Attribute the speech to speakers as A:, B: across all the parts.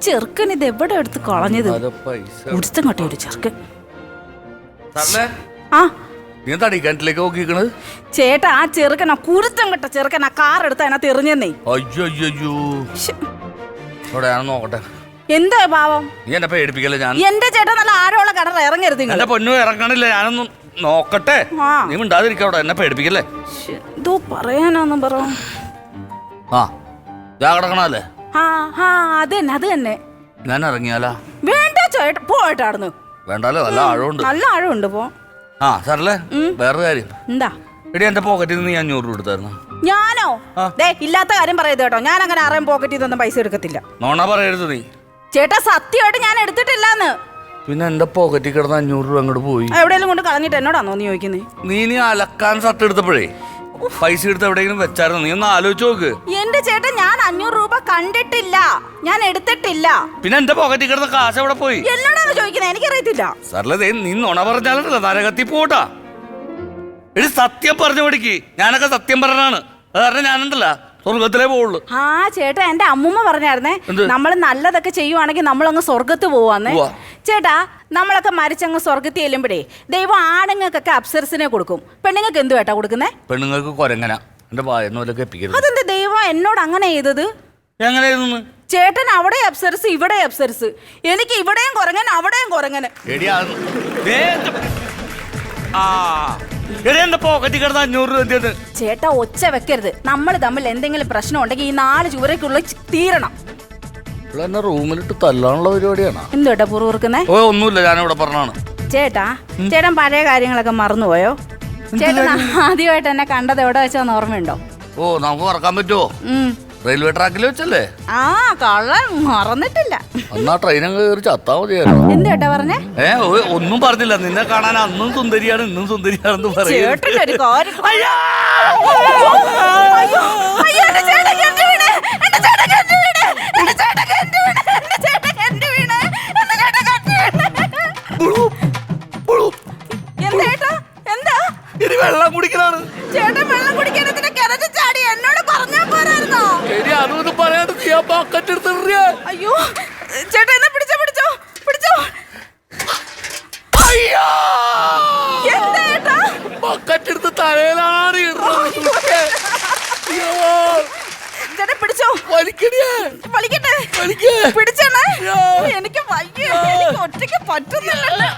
A: ചെറുക്കൻ ഇത് എവിടെ എടുത്ത് കളഞ്ഞത്? ഉടുത്തം കട്ടെ ഒരു ചെറുക്കൻ. ആ ചേട്ടാ, ആ ചെറുക്കനാ കുരുത്തം കെട്ട ചെറുക്കൻ. ആ കാർ എടുത്ത് അതിനകത്ത് എറിഞ്ഞെന്നേ.
B: നോക്കട്ടെ
A: എന്താ പാവം? എന്റെ ചേട്ടാ നല്ല ആഴമുള്ള കടൽ ഇറങ്ങരുത്.
B: എന്റെ പൊന്നു ഇറങ്ങണില്ല, ഞാനൊന്നും നോക്കട്ടെ. നീ മിണ്ടാതിരിക്കവിടെ, എന്നെ പേടിപ്പിക്കല്ലേ.
A: എന്തോ പറയാനാന്നും പറ.
B: കിടക്കണല്ലേ?
A: അത് തന്നെ.
B: ഞാൻ ഇറങ്ങിയാലാ?
A: വേണ്ട ചേട്ടാ, പോയിട്ടായിരുന്നു.
B: വേണ്ടാലോ, നല്ല ആഴമുണ്ട്.
A: നല്ല ആഴമുണ്ട്. പോ.
B: സാറല്ലേ, വേറൊരു കാര്യം.
A: എന്താ?
B: എടി, എന്റെ പോക്കറ്റിൽ നിന്ന് 500 രൂപ എടുത്തായിരുന്നു.
A: ഞാനോ? ഇല്ലാത്ത കാര്യം പറയരുത് കേട്ടോ. ഞാൻ അങ്ങനെ ആരെയും പോക്കറ്റിൽ നിന്നൊന്നും പൈസ എടുക്കത്തില്ല.
B: നോണ പറയരുത് നീ.
A: ചേട്ടാ സത്യമായിട്ട് ഞാൻ എടുത്തിട്ടില്ലാന്ന്.
B: പിന്നെ എന്റെ പോക്കറ്റിൽ കിടന്ന 500 രൂപ അങ്ങോട്ട് പോയി.
A: എവിടെയെങ്കിലും കൊണ്ട് കളഞ്ഞിട്ട് എന്നോടാണോ നീ ചോദിക്കുന്നത്?
B: നീ അലക്കാൻ ഷർട്ട് എടുത്തപ്പോഴേ പൈസ എടുത്ത് എവിടെയെങ്കിലും വെച്ചായിരുന്നു? നീ ഒന്ന് ആലോചിച്ച് നോക്ക്.
A: എന്റെ ചേട്ടാ, ഞാൻ 500 രൂപ കണ്ടിട്ടില്ല, ഞാൻ എടുത്തിട്ടില്ല.
B: പിന്നെ എന്റെ പോക്കറ്റിൽ കിടന്ന കാശ് എവിടെ പോയി?
A: എന്നോടാണ് ചോദിക്കുന്നത്, എനിക്കറിയത്തില്ല.
B: സാറല്ലേ, നീ നുണ പറഞ്ഞാലോ നരകത്തി പോട്ടാ. എടി, സത്യം പറഞ്ഞു പഠിക്ക്. ഞാനൊക്കെ സത്യം പറഞ്ഞാണ്. അത് കാരണം ഞാനുണ്ടല്ല സ്വർഗത്തിലേ പോവുള്ളൂ.
A: ചേട്ടാ, എന്റെ അമ്മൂമ്മ പറഞ്ഞായിരുന്നേ, നമ്മൾ നല്ലതൊക്കെ ചെയ്യുവാണെങ്കിൽ നമ്മളങ്ങ് സ്വർഗത്ത് പോവാന്നേ. ചേട്ടാ, നമ്മളൊക്കെ മരിച്ചങ്ങ് സ്വർഗത്തിൽ ചെല്ലുമ്പോഴേ ദൈവം ആണുങ്ങൾക്കൊക്കെ അപ്സരസിനെ കൊടുക്കും. പെണ്ണുങ്ങൾക്ക് എന്തു കേട്ടാ കൊടുക്കുന്നേ?
B: പെണ്ണുങ്ങൾക്ക് കൊരങ്ങന. എന്റെ വായനോലൊക്കെ
A: അതെന്താ ദൈവം എന്നോട് അങ്ങനെ ചെയ്തത്?
B: എങ്ങനെയായിരുന്നു?
A: ചേട്ടൻ അവിടെ അപ്സരസ്, ഇവിടെ അപ്സരസ്. എനിക്ക് ഇവിടെയും കുറങ്ങൻ, അവിടെയും കുറങ്ങൻ. ചേട്ടാ, ഒച്ച വെക്കരുത്. നമ്മൾ തമ്മിൽ എന്തെങ്കിലും പ്രശ്നം ഉണ്ടെങ്കിൽ ഈ 4 ചുവരക്കുള്ളിൽ തീരണം.
B: റൂമിലിട്ട് തല്ലാനുള്ള പരിപാടിയാണ്.
A: എന്തോട്ടാ പുറകുറുക്കുന്നേ?
B: ഒന്നുമില്ല, ഞാനിവിടെ പറഞ്ഞാണ്.
A: ചേട്ടാ, ചേട്ടൻ പഴയ കാര്യങ്ങളൊക്കെ മറന്നുപോയോ? ചേട്ടൻ ആദ്യമായിട്ട് എന്നെ കണ്ടത് എവിടെ വെച്ചാന്ന് ഓർമ്മയുണ്ടോ?
B: നമുക്ക് മറക്കാൻ പറ്റുമോ? റെയിൽവേ ട്രാക്കിൽ വെച്ചല്ലേ?
A: കള്ളൻ മറന്നിട്ടില്ല.
B: എന്നാ ട്രെയിനും കയറി ചത്താ മതിയായിരുന്നു.
A: എന്താ പറഞ്ഞേ?
B: ഒന്നും പറഞ്ഞില്ല. നിന്നെ കാണാൻ അന്നും സുന്ദരിയാണ്, ഇന്നും സുന്ദരിയാണെന്ന് പറയും. വെള്ളം കുടിക്കലാണ്.
A: ചേട്ടൻ വെള്ളം കുടിക്കാൻ കിണറ്റ് ചാടി എന്നോട് പറഞ്ഞാ പോരായിരുന്നോ?
B: അതൊന്നും പറയാണ്ട് നീ ആ ബക്കറ്റ് എടുത്തിട്ട്.
A: അയ്യോ ചേട്ടാ, എന്നെ പിടിച്ചോ പിടിച്ചോ പിടിച്ചോ. എന്താ
B: ബക്കറ്റ് എടുത്ത് തലയിലാണ്
A: ചേട്ടാ? പിടിച്ചോ. വലിക്കട്ടെ. പിടിച്ചേണേ. എനിക്ക് വയ്യ, എനിക്ക് ഒറ്റയ്ക്ക് പറ്റുന്നില്ലല്ലോ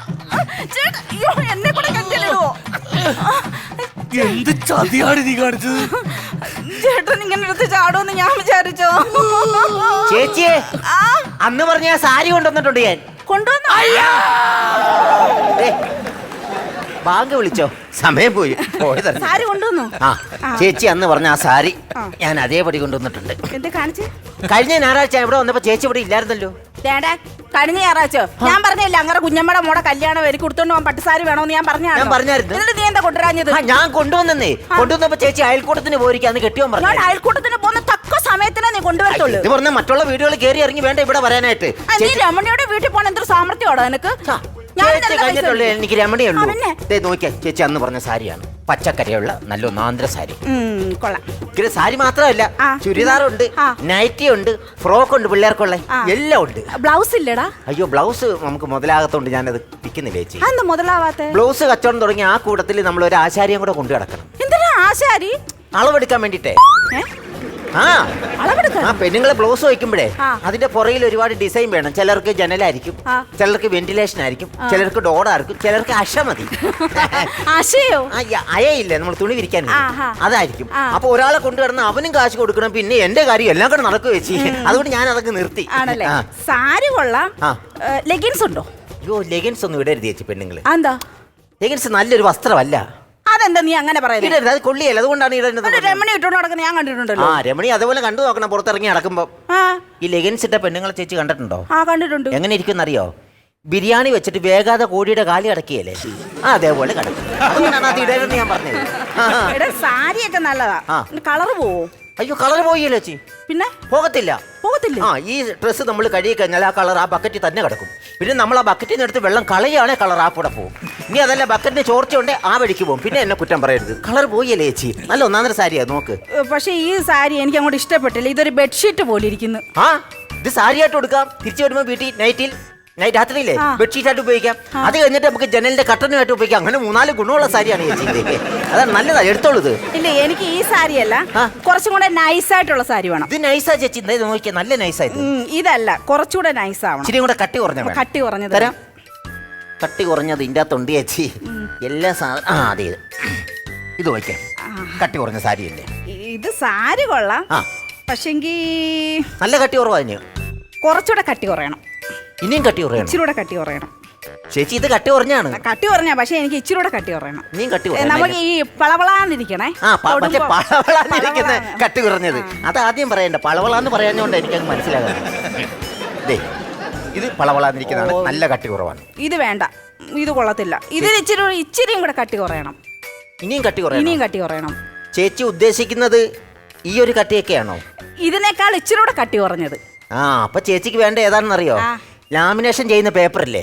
A: ചേട്ടാ. അയ്യോ, എന്നെ കൂടെ കെട്ടിലിടുവോ?
B: എന്ത് ചതിയാണ് നീ കാണിച്ചത്?
A: ചേട്ടൻ ഇങ്ങനെ എടുത്ത് ചാടുമെന്ന് ഞാൻ വിചാരിച്ചോ?
C: ചേച്ചിയെ, അന്ന് പറഞ്ഞ സാരി കൊണ്ടുവന്നിട്ടുണ്ട്. ഞാൻ
A: കൊണ്ടുവന്നു.
C: ബാങ്ക് വിളിച്ചോ? സമയം പോയി.
A: സാരി കൊണ്ടുവന്നു.
C: ചേച്ചി അന്ന് പറഞ്ഞ ആ സാരി ഞാൻ അതേപടി കൊണ്ടുവന്നിട്ടുണ്ട്.
A: എന്താ കാണിച്ച്?
C: കഴിഞ്ഞ ഞായറാഴ്ച ഇവിടെ വന്നപ്പോ ചേച്ചി ഇവിടെ ഇല്ലായിരുന്നല്ലോ.
A: കഴിഞ്ഞ ഞായറാഴ്ച ഞാൻ പറഞ്ഞില്ല, അങ്ങനെ കുഞ്ഞമ്മയുടെ മോടെ കല്യാണം എനിക്ക് കൊടുത്തോണ്ട് പോകാൻ പട്ടുസാരി വേണോന്ന് ഞാൻ പറഞ്ഞായിരുന്നു. നീ എന്താ കൊണ്ടുവരാഞ്ഞത്?
C: ഞാൻ കൊണ്ടുവന്നേ. കൊണ്ടുവന്നപ്പോ ചേച്ചി അയൽക്കൂട്ടത്തിന് പോയിരിക്കാന്ന് കെട്ടിയോ പറഞ്ഞു.
A: ഞാൻ അയൽക്കൂട്ടത്തിന് പോകുന്ന തക്ക സമയത്തിനാ നീ കൊണ്ടുവരത്തുള്ളൂ.
C: ഇത് പറഞ്ഞ മറ്റുള്ള വീടുകൾ കയറി ഇറങ്ങി വേണ്ട ഇവിടെ വരാനായിട്ട്.
A: നീ രമണിയുടെ വീട്ടിൽ പോകാൻ എന്തൊരു സാമർത്ഥ്യമാണോ നിനക്ക്?
C: കഴിഞ്ഞിട്ടുള്ളൂ എനിക്ക് രമണിയുള്ളൂ. നോക്കിയാ ചേച്ചി അന്ന് പറഞ്ഞ സാരിയാണ്. പച്ചക്കറിയുള്ള നല്ല ഒന്നാന്തര സാരി. സാരി മാത്രമല്ല, ചുരിദാറുണ്ട്, നൈറ്റി ഉണ്ട്, ഫ്രോക്ക് ഉണ്ട്, പിള്ളേർക്കുള്ള എല്ലാം ഉണ്ട്.
A: ബ്ലൗസ് ഇല്ലടാ?
C: അയ്യോ, ബ്ലൗസ് നമുക്ക് മുതലാകത്തോണ്ട് ഞാനത് വിൽക്കുന്നില്ല ചേച്ചി.
A: മുതലാവാത്ത
C: ബ്ലൗസ് കച്ചവടം തുടങ്ങി ആ കൂട്ടത്തിൽ നമ്മൾ ഒരു ആശാരിയും കൂടെ കൊണ്ടു കിടക്കണം.
A: എന്തിനാ ആശാരി?
C: അളവെടുക്കാൻ വേണ്ടിട്ടേ. പെണ്ണുങ്ങളെ ബ്ലൗസ് വയ്ക്കുമ്പോഴേ അതിന്റെ പുറകിൽ ഒരുപാട് ഡിസൈൻ വേണം. ചിലർക്ക് ജനലായിരിക്കും, ചിലർക്ക് വെന്റിലേഷൻ ആയിരിക്കും, ചിലർക്ക് ഡോറായിരിക്കും, ചിലർക്ക് അശ മതി. അയയില്ലേ നമ്മൾ തുണി വിരിക്കാൻ, അതായിരിക്കും. അപ്പൊ ഒരാളെ കൊണ്ടുവരണം, അവനും കാശ് കൊടുക്കണം, പിന്നെ എന്റെ കാര്യം എല്ലാം കൂടെ നടക്കുക വെച്ച്. അതുകൊണ്ട് ഞാൻ അതൊക്കെ നിർത്തി.
A: സാരി കൊള്ളാം. ലെഗിൻസ് ഉണ്ടോ?
C: അയ്യോ, ലെഗിൻസ് ഒന്നും ഇടരുത് ചേച്ചി. പെണ്ണുങ്ങള് ലെഗിൻസ് നല്ലൊരു വസ്ത്രമല്ല.
A: അതെന്താ നീ അങ്ങനെ പറയുന്നത്?
C: അത് കൊള്ളിയല്ല, അതുകൊണ്ടാണ്
A: രമണി ഇട്ടോണ്ട് നടക്കുന്നത് ഞാൻ കണ്ടിട്ടുണ്ടല്ലോ.
C: രമണി അതുപോലെ കണ്ടു നോക്കണം. പുറത്തിറങ്ങി നടക്കുമ്പോ ഈ ലെഗിൻസ് ഇട്ട പെണ്ണുങ്ങളെ ചേച്ചി കണ്ടിട്ടുണ്ടോ?
A: കണ്ടിട്ടുണ്ട്.
C: എങ്ങനെ ഇരിക്കും അറിയോ? ബിരിയാണി വെച്ചിട്ട് വേഗാതെ കോഴിയുടെ കാലി അടക്കിയല്ലേ, അതേപോലെ കിടക്കും. അതുകൊണ്ടാണ് അത് ഇടരുന്ന് ഞാൻ പറഞ്ഞത്.
A: സാരിയൊക്കെ നല്ലതാ. കളർ പോവോ?
C: അയ്യോ, കളർ പോയല്ലോ ചേച്ചി.
A: പിന്നെ
C: പോകത്തില്ല.
A: ഈ
C: ഡ്രസ്സ് നമ്മൾ കഴുകി കഴിഞ്ഞാൽ ആ കളർ ആ ബക്കറ്റിൽ തന്നെ കിടക്കും. പിന്നെ നമ്മൾ ആ ബക്കറ്റിൽ നിന്ന് എടുത്ത് വെള്ളം കളയുകയാണെങ്കിൽ കളർ ആ കൂടെ പോകും. ഇനി അതല്ല, ബക്കറ്റിന് ചോർച്ചയുണ്ട് ആ വഴിക്ക് പോകും. പിന്നെ എന്നെ കുറ്റം പറയരുത്. കളർ പോയല്ലേ ചേച്ചി? നല്ല ഒന്നാന്തര സാരിയാ, നോക്ക്.
A: പക്ഷെ ഈ സാരി എനിക്ക് അങ്ങോട്ട് ഇഷ്ടപ്പെട്ടില്ല. ഇതൊരു ബെഡ്ഷീറ്റ് പോലെ ഇരിക്കുന്നു.
C: ഇത് സാരിയായിട്ട് കൊടുക്കാം, തിരിച്ചു വരുമ്പോ വീട്ടിൽ നൈറ്റ് രാത്രിയില്ലേ ബെഡ്ഷീറ്റ് ആയിട്ട് ഉപയോഗിക്കാം. അത് കഴിഞ്ഞിട്ട് നമുക്ക് ജനലിന്റെ കട്ടനുമായിട്ട് ഉപയോഗിക്കാം. അങ്ങനെ 3-4 ഗുണമുള്ള സാരിയാണ് ചേച്ചി. അതാണ് നല്ലതാ, എടുത്തോളൂ ഇത്.
A: ഇല്ല, എനിക്ക് ഈ സാരിയല്ല, കുറച്ചും കൂടെ നൈസ് ആയിട്ടുള്ള സാരി വേണം.
C: ഇത് നൈസാ ചേച്ചി, നോക്കിയാ നല്ല നൈസായിട്ട്.
A: ഇതല്ല, കുറച്ചുകൂടെ നൈസ് ആവണം.
C: ഇച്ചിരി കൂടെ കട്ടി കുറഞ്ഞ
A: കട്ടി കുറഞ്ഞത്
C: തരാം. കട്ടി കുറഞ്ഞത് ഇതിൻ്റെ അകത്തുണ്ട് ചേച്ചി. എല്ലാ സാധനം അതെ, ഇത് നോക്കിയാ കട്ടി കുറഞ്ഞ സാരിയല്ലേ.
A: ഇത് സാരി കൊള്ളാം,
C: ആ
A: പക്ഷെങ്കി
C: നല്ല കട്ടി കുറവാ. ഇനി
A: കുറച്ചുകൂടെ കട്ടി കുറയണം.
C: ഇനിയും കട്ടി കുറയണം.
A: ഇച്ചിരി കൂടെ കട്ടി കുറയണം
C: ചേച്ചി. ഇത് കട്ടി കുറഞ്ഞാണ്.
A: കട്ടി കുറഞ്ഞ, പക്ഷെ എനിക്ക് ഇച്ചിരി കൂടെ കട്ടി കുറയണം.
C: ഇനിയും കട്ടി
A: നമുക്ക് ഈ പളവളാന്നിരിക്കണേ.
C: പക്ഷെ പളവളാന്നിരിക്കുന്ന കട്ടി കുറഞ്ഞത് അത് ആദ്യം പറയണ്ട. പളവളാന്ന് പറയാഞ്ഞോണ്ട് എനിക്കങ്ങ് മനസ്സിലാകാം. ഇത് പളവളാന്നിരിക്കുന്നതാണ്, നല്ല കട്ടി കുറവാണ്.
A: ഇത് വേണ്ട, ഇത് കൊള്ളത്തില്ല. ഇതിന് ഇച്ചിരിയും കൂടെ കട്ടി കുറയണം.
C: ഇനിയും കട്ടി കുറയണം.
A: ഇനിയും കട്ടി കുറയണം.
C: ചേച്ചി ഉദ്ദേശിക്കുന്നത് ഈ ഒരു കട്ടിയൊക്കെയാണോ?
A: ഇതിനേക്കാൾ ഇച്ചിരി കൂടെ കട്ടി കുറഞ്ഞത്.
C: അപ്പൊ ചേച്ചിക്ക് വേണ്ട ഏതാണെന്നറിയോ? ലാമിനേഷൻ ചെയ്യുന്ന പേപ്പറല്ലേ,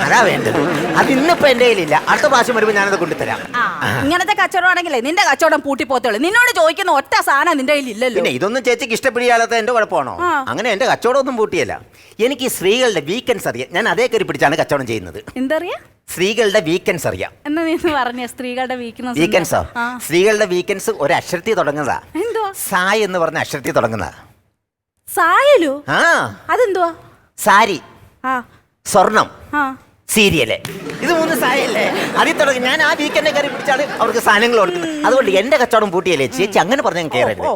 C: അതാ വേണ്ടത്. അത് ഇന്നിപ്പോ എന്റെ കയ്യിലില്ല. അടുത്ത പ്രാവശ്യം വരുമ്പോ ഞാനത് കൊണ്ടുതരാം.
A: ഇങ്ങനത്തെ കച്ചവടമാണെങ്കിലേ നിന്റെ കച്ചവടം പൂട്ടിപ്പോത്തുള്ളൂ. നിന്നോട് ചോദിക്കുന്ന ഒറ്റ സാധനം നിന്റെ കയ്യിൽ ഇല്ലല്ലോ.
C: പിന്നെ ഇതൊന്നും ചേച്ചിക്ക് ഇഷ്ടപ്പെടിയാത്ത എന്റെ കുഴപ്പമാണോ? അങ്ങനെ എന്റെ കച്ചവടം ഒന്നും പൂട്ടിയല്ല. എനിക്ക് ഈ സ്ത്രീകളുടെ വീക്കെൻഡ്സ് അറിയാം. ഞാൻ അതേ കയറി പിടിച്ചാണ് കച്ചവടം ചെയ്യുന്നത്.
A: എന്തറിയാ?
C: സ്ത്രീകളുടെ വീക്കെൻഡ്സ് അറിയാം.
A: എന്നാ നീ പറഞ്ഞ സ്ത്രീകളുടെ
C: വീക്കെൻഡ്സോ? സ്ത്രീകളുടെ വീക്കെൻഡ്സ് ഒരു അക്ഷരത്തിൽ തുടങ്ങുന്നതാ.
A: എന്തുവാ?
C: സായ് എന്ന് പറഞ്ഞ അക്ഷരത്തിൽ തുടങ്ങുന്നതാ.
A: സായലോ? അതെന്തുവാ?
C: സാരി, സ്വർണം,
A: ആ,
C: സീരിയല്, ഇത് 3 സായല്ലേ അതിൽ തുടങ്ങി. ഞാൻ ആ വീക്കെൻഡ് കയറി പിടിച്ചാണ് അവർക്ക് സാധനങ്ങൾ കൊടുക്കുന്നത്. അതുകൊണ്ട് എന്റെ കച്ചവടം പൂട്ടിയല്ലേ ചേച്ചി. അങ്ങനെ പറഞ്ഞാൽ കയറരുത്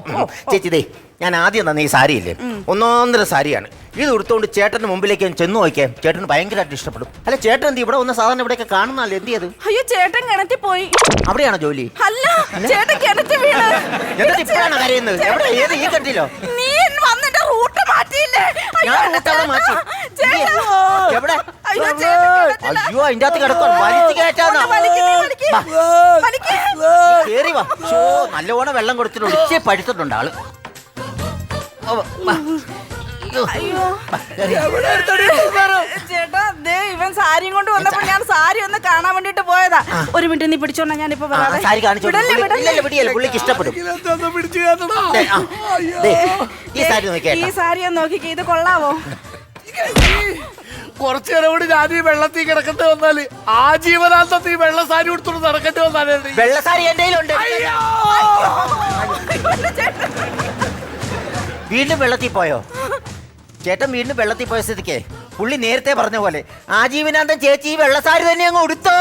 C: ചേച്ചി. ഇതേ ഞാൻ ആദ്യം തന്നെ ഈ സാരിയില്ലേ, ഒന്നൊന്നര സാരിയാണ്. ഇത് എടുത്തോണ്ട് ചേട്ടന്റെ മുമ്പിലേക്ക് ചെന്ന് നോക്കിയാൽ ചേട്ടന് ഭയങ്കരമായിട്ട് ഇഷ്ടപ്പെടും. അല്ല ചേട്ടൻ എന്ത് ഇവിടെ വന്ന സാധനം ഇവിടെയൊക്കെ കാണുന്നല്ലേ? എന്ത് ചെയ്ത്?
A: അയ്യോ, ചേട്ടൻ കിണറ്റി പോയി.
C: അവിടെയാണോ ജോലി?
A: അല്ല, ചേട്ടൻ കിണറ്റി വീണ്.
C: എന്നിട്ട് ഇപ്പോഴാണോ കരയുന്നത്? എവിടെ? ഏത് ഈ കണ്ടില്ലോ?
A: നീ വന്നിട്ട് റൂട്ട് മാറ്റിയില്ലേ?
C: ഞാൻ റൂട്ട് അവിടെ മാറ്റി. എവിടെ?
A: അയ്യോ,
C: അയ്യോ, അതിന്റെ അകത്ത് കിടക്കും. വലിച്ചു കയറ്റാന്നാ. കേറി വാ. നല്ലവണ്ണം വെള്ളം കൊടുത്തിട്ടുണ്ട്. ഇച്ചിരി പഴുത്തിട്ടുണ്ട് ആള്.
A: ചേട്ടാ, ഇവൻ സാരിയും കൊണ്ട് വന്നപ്പോ ഞാൻ സാരി ഒന്ന് കാണാൻ വേണ്ടിട്ട് പോയതാ. ഒരു മിനിറ്റ് നീ പിടിച്ചോണ്ടാ, ഞാനിപ്പോ
C: സാരി കാണിച്ചു. പുള്ളിക്ക് ഇഷ്ടപ്പെടും.
A: ഈ സാരി ഒന്ന് നോക്കിക്കേ, ഇത് കൊള്ളാവോ?
B: കുറച്ചു നേരം കൂടി ഞാൻ ഈ വെള്ളത്തിൽ കിടക്കേണ്ടി വന്നാല് ആജീവനാന്തത്തിൽ ഈ വെള്ള സാരി കൊടുത്തോണ്ട് നടക്കേണ്ടി വന്നാലേ.
C: വെള്ള സാരി എന്റെ കയ്യിലുണ്ട്. വീണ്ടും വെള്ളത്തിൽ പോയോ? ചേട്ടൻ വീണ്ടും വെള്ളത്തിൽ പോയ സ്ഥിതിക്ക് പുള്ളി നേരത്തെ പറഞ്ഞ പോലെ ആജീവനാന്തം ചേച്ചി ഈ വെള്ളസാരി തന്നെ അങ്ങ് ഉടുത്തോ.